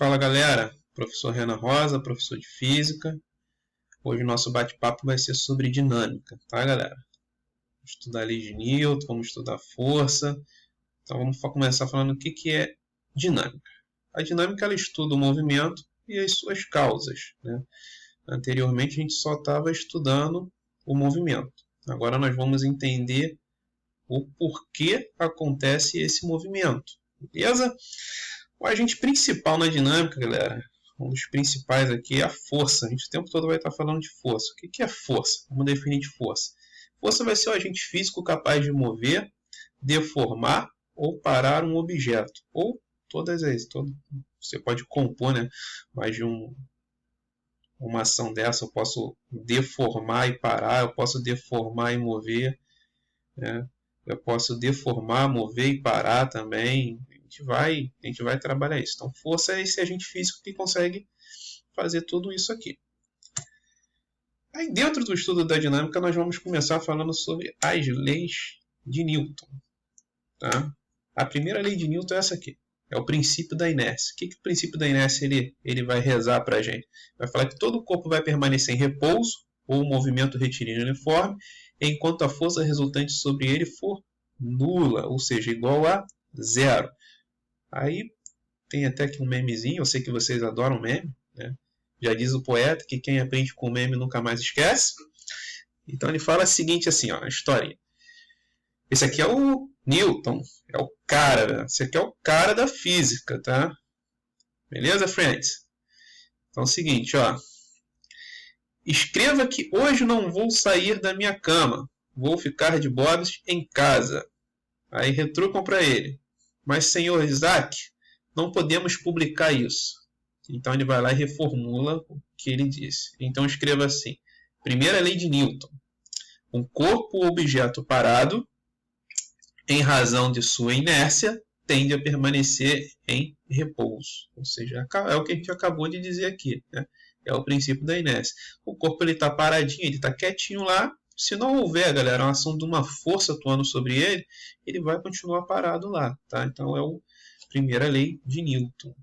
Fala galera, professor Renan Rosa, professor de Física. Hoje o nosso bate-papo vai ser sobre dinâmica, tá galera? Vamos estudar a lei de Newton, vamos estudar força. Então vamos começar falando o que é dinâmica. A dinâmica ela estuda o movimento e as suas causas, né? Anteriormente a gente só estava estudando o movimento. Agora nós vamos entender o porquê acontece esse movimento, beleza? O agente principal na dinâmica, galera, um dos principais aqui é a força. A gente o tempo todo vai estar falando de força. O que é força? Vamos definir de força. Força vai ser o agente físico capaz de mover, deformar ou parar um objeto. Ou todas as... Você pode compor, né, mais de uma ação dessa. Eu posso deformar e parar, eu posso deformar e mover, né? Eu posso deformar, mover e parar também. A gente vai trabalhar isso. Então, força é esse agente físico que consegue fazer tudo isso aqui. Aí, dentro do estudo da dinâmica, nós vamos começar falando sobre as leis de Newton. Tá? A primeira lei de Newton é essa aqui. É o princípio da inércia. O que o princípio da inércia ele vai rezar para a gente? Vai falar que todo o corpo vai permanecer em repouso ou movimento retilíneo uniforme, enquanto a força resultante sobre ele for nula, ou seja, igual a zero. Aí tem até aqui um memezinho, eu sei que vocês adoram meme, né? Já diz o poeta que quem aprende com meme nunca mais esquece. Então ele fala o seguinte assim, ó, a história. Esse aqui é o Newton, é o cara, esse aqui é o cara da física, tá? Beleza, friends? Então é o seguinte, ó. Escreva que hoje não vou sair da minha cama, vou ficar de bobs em casa. Aí retrucam para ele. Mas, senhor Isaac, não podemos publicar isso. Então ele vai lá e reformula o que ele disse. Então escreva assim. Primeira lei de Newton. Um corpo ou objeto parado, em razão de sua inércia, tende a permanecer em repouso. Ou seja, é o que a gente acabou de dizer aqui, né? É o princípio da inércia. O corpo está paradinho, ele está quietinho lá. Se não houver, galera, uma ação de uma força atuando sobre ele, ele vai continuar parado lá, tá? Então é a primeira lei de Newton.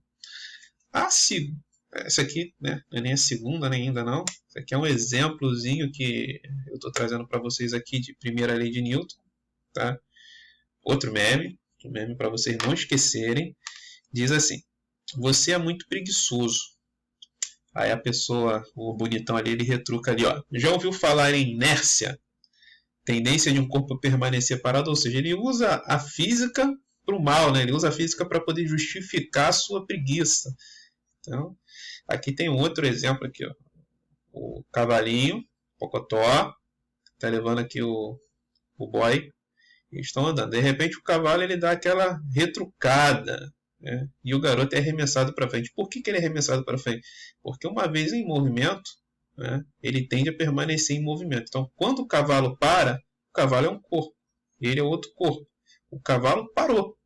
Essa aqui, né, não é nem a segunda, nem ainda não. Essa aqui é um exemplozinho que eu estou trazendo para vocês aqui de primeira lei de Newton, tá? Outro meme para vocês não esquecerem. Diz assim: você é muito preguiçoso. Aí a pessoa, o bonitão ali, ele retruca ali, ó. Já ouviu falar em inércia? Tendência de um corpo permanecer parado, ou seja, ele usa a física para o mal, né? Ele usa a física para poder justificar a sua preguiça. Então, aqui tem um outro exemplo aqui, ó. O cavalinho, Pocotó, tá levando aqui o boy, eles estão andando. De repente o cavalo ele dá aquela retrucada, né? E o garoto é arremessado para frente. Por que ele é arremessado para frente? Porque uma vez em movimento, né, ele tende a permanecer em movimento. Então, quando o cavalo para, o cavalo é um corpo, ele é outro corpo. O cavalo parou,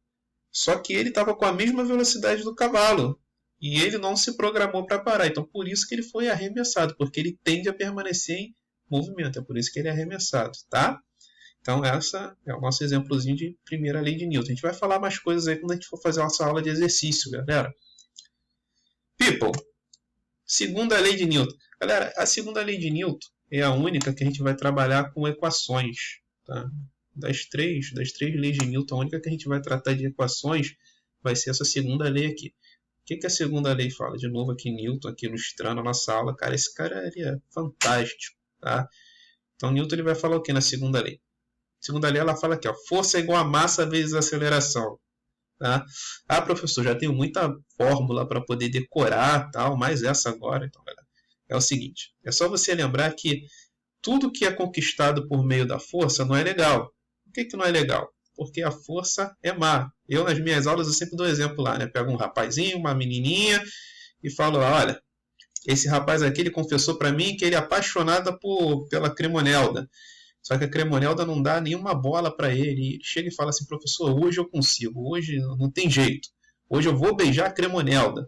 só que ele estava com a mesma velocidade do cavalo e ele não se programou para parar. Então, por isso que ele foi arremessado, porque ele tende a permanecer em movimento. É por isso que ele é arremessado, tá? Então, essa é o nosso exemplozinho de primeira lei de Newton. A gente vai falar mais coisas aí quando a gente for fazer a nossa aula de exercício, galera. People, segunda lei de Newton. Galera, a segunda lei de Newton é a única que a gente vai trabalhar com equações, tá? Das três leis de Newton, a única que a gente vai tratar de equações vai ser essa segunda lei aqui. O que a segunda lei fala? De novo aqui Newton, aqui ilustrando a nossa aula. Cara, esse cara ele é fantástico, tá? Então, Newton ele vai falar o que na segunda lei? A segunda lei ela fala aqui, ó, força é igual a massa vezes aceleração. Tá? Ah, professor, já tenho muita fórmula para poder decorar, tal, mas essa agora, então, galera, é o seguinte, é só você lembrar que tudo que é conquistado por meio da força não é legal. Por que não é legal? Porque a força é má. Eu, nas minhas aulas, eu sempre dou exemplo lá, né? Pego um rapazinho, uma menininha e falo, olha, esse rapaz aqui, ele confessou para mim que ele é apaixonado pela Cremonelda. Só que a Cremonelda não dá nenhuma bola para ele. Ele chega e fala assim, professor, hoje eu consigo, hoje não tem jeito. Hoje eu vou beijar a Cremonelda.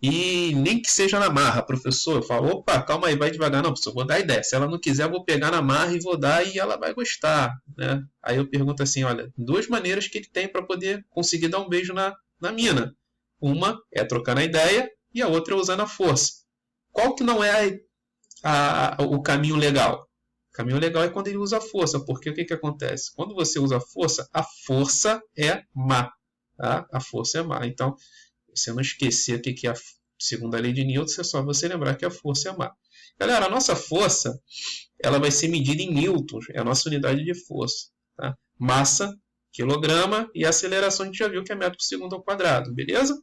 E nem que seja na marra, professor. Eu falo, opa, calma aí, vai devagar. Não, professor, vou dar a ideia. Se ela não quiser, eu vou pegar na marra e vou dar e ela vai gostar, né? Aí eu pergunto assim, olha, duas maneiras que ele tem para poder conseguir dar um beijo na mina. Uma é trocando a ideia e a outra é usando a força. Qual que não é o caminho legal? O caminho legal é quando ele usa a força, porque o que acontece? Quando você usa a força é má. Tá? A força é má. Então, se eu não esquecer o que é a segunda lei de Newton, é só você lembrar que a força é má. Galera, a nossa força ela vai ser medida em newtons, é a nossa unidade de força. Tá? Massa, quilograma, e a aceleração a gente já viu que é metro por segundo ao quadrado, beleza?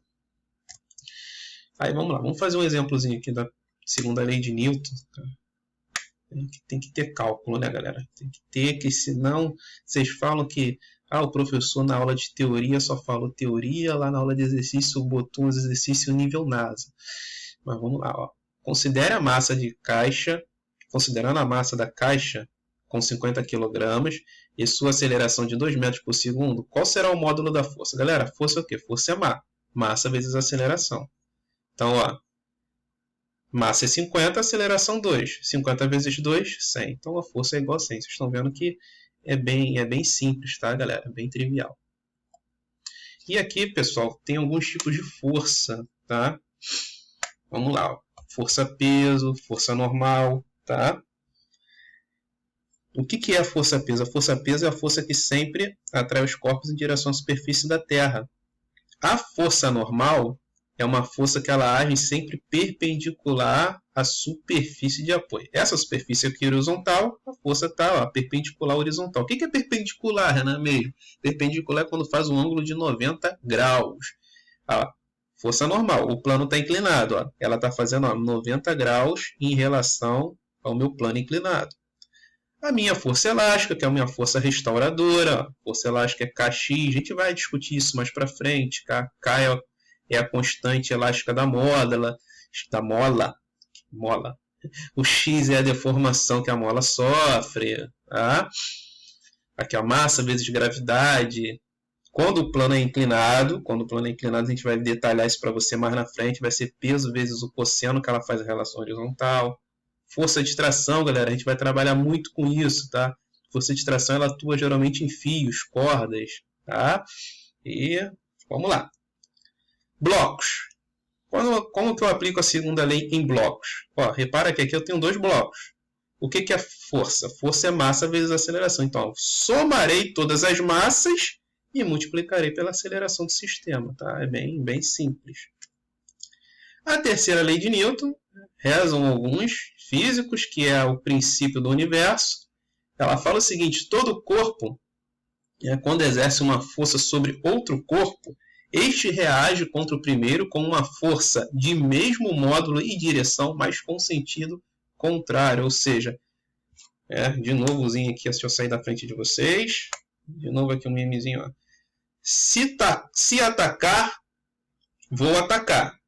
Aí vamos lá, vamos fazer um exemplozinho aqui da segunda lei de Newton. Tá? Tem que ter cálculo, né, galera? Tem que ter, que senão vocês falam que o professor na aula de teoria só falou teoria, lá na aula de exercício botou uns exercícios nível NASA. Mas vamos lá, ó. Considere a massa de caixa, considerando a massa da caixa com 50 kg e sua aceleração de 2 metros por segundo, qual será o módulo da força? Galera, força é o quê? Força é massa vezes aceleração. Então, ó, massa é 50, aceleração 2. 50 vezes 2, 100. Então a força é igual a 100. Vocês estão vendo que é bem simples, tá, galera? Bem trivial. E aqui, pessoal, tem alguns tipos de força, tá? Vamos lá, ó. Força-peso, força normal, tá? O que é a força-peso? A força-peso é a força que sempre atrai os corpos em direção à superfície da Terra. A força normal é uma força que ela age sempre perpendicular à superfície de apoio. Essa superfície aqui é horizontal, a força está perpendicular à horizontal. O que é perpendicular, Renan, mesmo? Perpendicular é quando faz um ângulo de 90 graus. Força normal, o plano está inclinado. Ó. Ela está fazendo 90 graus em relação ao meu plano inclinado. A minha força elástica, que é a minha força restauradora. Força elástica é Kx, a gente vai discutir isso mais para frente. K é a constante elástica da mola. O X é a deformação que a mola sofre. Tá? Aqui a massa vezes gravidade. Quando o plano é inclinado, a gente vai detalhar isso para você mais na frente, vai ser peso vezes o cosseno que ela faz a relação horizontal. Força de tração, galera, a gente vai trabalhar muito com isso, tá? Força de tração, ela atua geralmente em fios, cordas, tá? E vamos lá. Blocos. Como que eu aplico a segunda lei em blocos? Ó, repara que aqui eu tenho 2 blocos. O que é força? Força é massa vezes aceleração. Então, eu somarei todas as massas e multiplicarei pela aceleração do sistema, tá? É bem simples. A terceira lei de Newton, rezam alguns físicos, que é o princípio do universo. Ela fala o seguinte: todo corpo, quando exerce uma força sobre outro corpo, este reage contra o primeiro com uma força de mesmo módulo e direção, mas com sentido contrário. Ou seja, de novozinho aqui, se eu sair da frente de vocês, de novo aqui um memezinho, ó. Se atacar, vou atacar.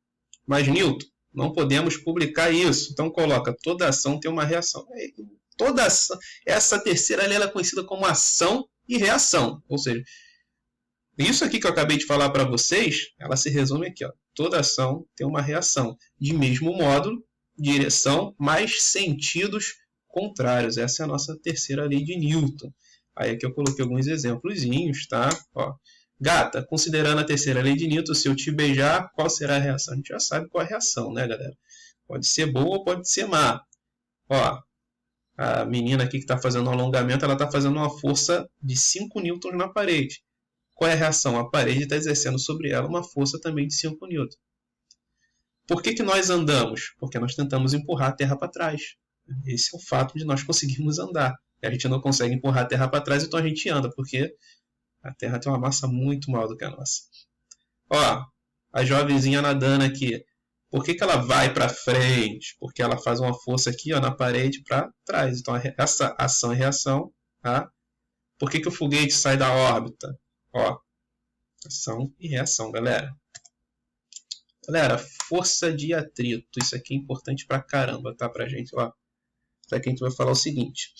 Mas, Newton, não podemos publicar isso. Então, coloca, toda ação tem uma reação. Toda ação, essa terceira lei é conhecida como ação e reação. Ou seja, isso aqui que eu acabei de falar para vocês, ela se resume aqui. Ó. Toda ação tem uma reação. De mesmo módulo, direção, mas sentidos contrários. Essa é a nossa terceira lei de Newton. Aí aqui eu coloquei alguns exemplozinhos, tá? Ó. Gata, considerando a terceira lei de Newton, se eu te beijar, qual será a reação? A gente já sabe qual é a reação, né, galera? Pode ser boa ou pode ser má. Ó, a menina aqui que está fazendo um alongamento, ela está fazendo uma força de 5 newtons na parede. Qual é a reação? A parede está exercendo sobre ela uma força também de 5 newtons. Por que nós andamos? Porque nós tentamos empurrar a Terra para trás. Esse é o fato de nós conseguirmos andar. A gente não consegue empurrar a Terra para trás, então a gente anda, porque a Terra tem uma massa muito maior do que a nossa. Ó, a jovenzinha nadando aqui. Por que ela vai para frente? Porque ela faz uma força aqui, ó, na parede para trás. Então, essa ação e reação. Tá? Por que o foguete sai da órbita? Ó, ação e reação, galera. Galera, força de atrito. Isso aqui é importante pra caramba, tá? Pra gente, ó. Isso aqui a gente vai falar o seguinte.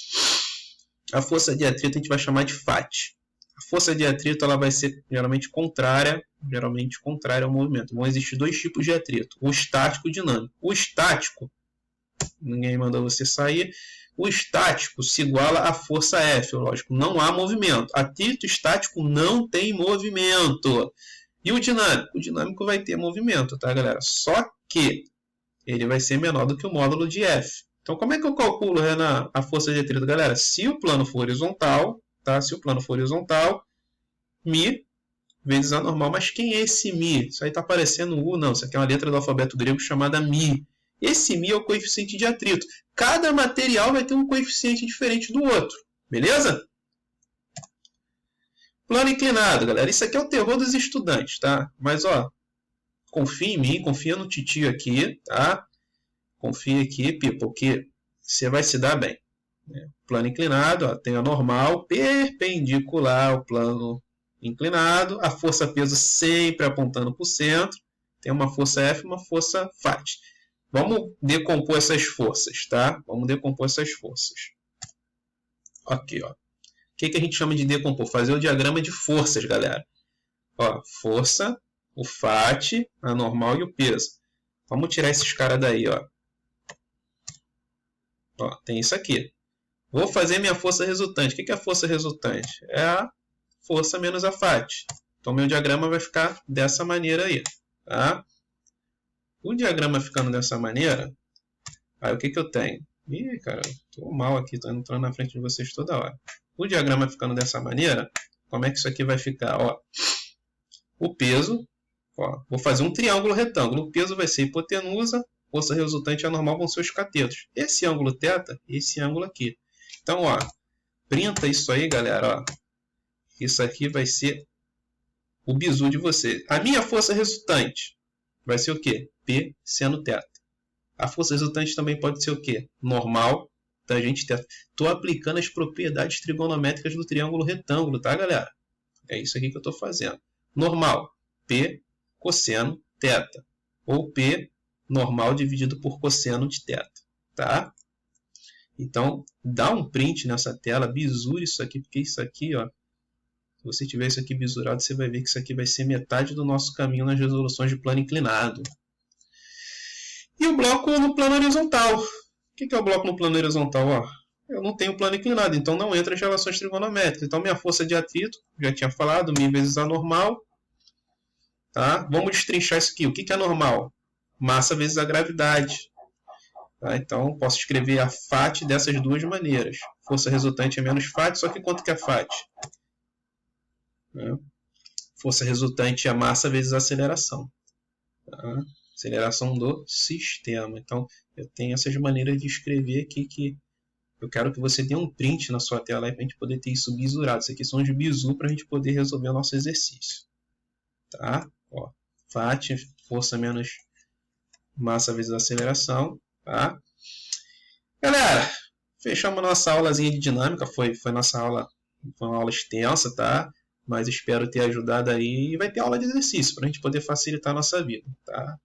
A força de atrito a gente vai chamar de FAT. A força de atrito ela vai ser geralmente contrária ao movimento. Vão existir 2 tipos de atrito, o estático e o dinâmico. O estático, ninguém mandou você sair, o estático se iguala à força F, lógico, não há movimento. Atrito estático não tem movimento. E o dinâmico? O dinâmico vai ter movimento, tá, galera? Só que ele vai ser menor do que o módulo de F. Então, como é que eu calculo, Renan, a força de atrito, galera? Se o plano for horizontal, tá? Se o plano for horizontal, μ vezes a normal. Mas quem é esse μ? Isso aí está parecendo U, não. Isso aqui é uma letra do alfabeto grego chamada μ. Esse μ é o coeficiente de atrito. Cada material vai ter um coeficiente diferente do outro. Beleza? Plano inclinado, galera. Isso aqui é o terror dos estudantes, tá? Mas, ó, confia em mim, confia no titio aqui, tá? Confia aqui, people, que você vai se dar bem. Plano inclinado, ó, tem a normal perpendicular ao plano inclinado, a força peso sempre apontando para o centro, tem uma força F e uma força FAT. Vamos decompor essas forças, tá? Vamos decompor essas forças. Aqui, ó. O que a gente chama de decompor? Fazer o diagrama de forças, galera. Ó, força, o FAT, a normal e o peso. Vamos tirar esses caras daí, ó. Ó, tem isso aqui. Vou fazer minha força resultante. O que é a força resultante? É a força menos a FAT. Então, meu diagrama vai ficar dessa maneira aí. Tá? O diagrama ficando dessa maneira, aí o que eu tenho? Ih, cara, estou mal aqui, estou entrando na frente de vocês toda hora. O diagrama ficando dessa maneira, como é que isso aqui vai ficar? Ó, o peso, ó, vou fazer um triângulo retângulo. O peso vai ser hipotenusa, força resultante e a normal vão ser os catetos. Esse ângulo θ, esse ângulo aqui. Então, ó, printa isso aí, galera, ó. Isso aqui vai ser o bizu de você. A minha força resultante vai ser o quê? P seno θ. A força resultante também pode ser o quê? Normal tangente θ. Estou aplicando as propriedades trigonométricas do triângulo retângulo, tá, galera? É isso aqui que eu estou fazendo. Normal, P cosseno θ. Ou P normal dividido por cosseno de θ. Tá? Então, dá um print nessa tela, bisure isso aqui, porque isso aqui, ó, se você tiver isso aqui bisurado, você vai ver que isso aqui vai ser metade do nosso caminho nas resoluções de plano inclinado. E o bloco no plano horizontal. O que é o bloco no plano horizontal? Ó, eu não tenho plano inclinado, então não entra as relações trigonométricas. Então, minha força de atrito, já tinha falado, μ vezes a normal. Tá? Vamos destrinchar isso aqui. O que é normal? Massa vezes a gravidade. Tá? Então, posso escrever a FAT dessas duas maneiras. Força resultante é menos FAT, só que quanto que é FAT? Força resultante é a massa vezes a aceleração. Tá? Aceleração do sistema. Então, eu tenho essas maneiras de escrever aqui que eu quero que você dê um print na sua tela para a gente poder ter isso bisurado. Isso aqui são os bizu para a gente poder resolver o nosso exercício. Tá? Ó, FAT, força menos massa vezes a aceleração. Tá? Galera, fechamos nossa aulazinha de dinâmica. Foi nossa aula, foi uma aula extensa, tá? Mas espero ter ajudado aí. E vai ter aula de exercício para a gente poder facilitar a nossa vida. Tá?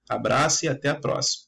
Abraço e até a próxima.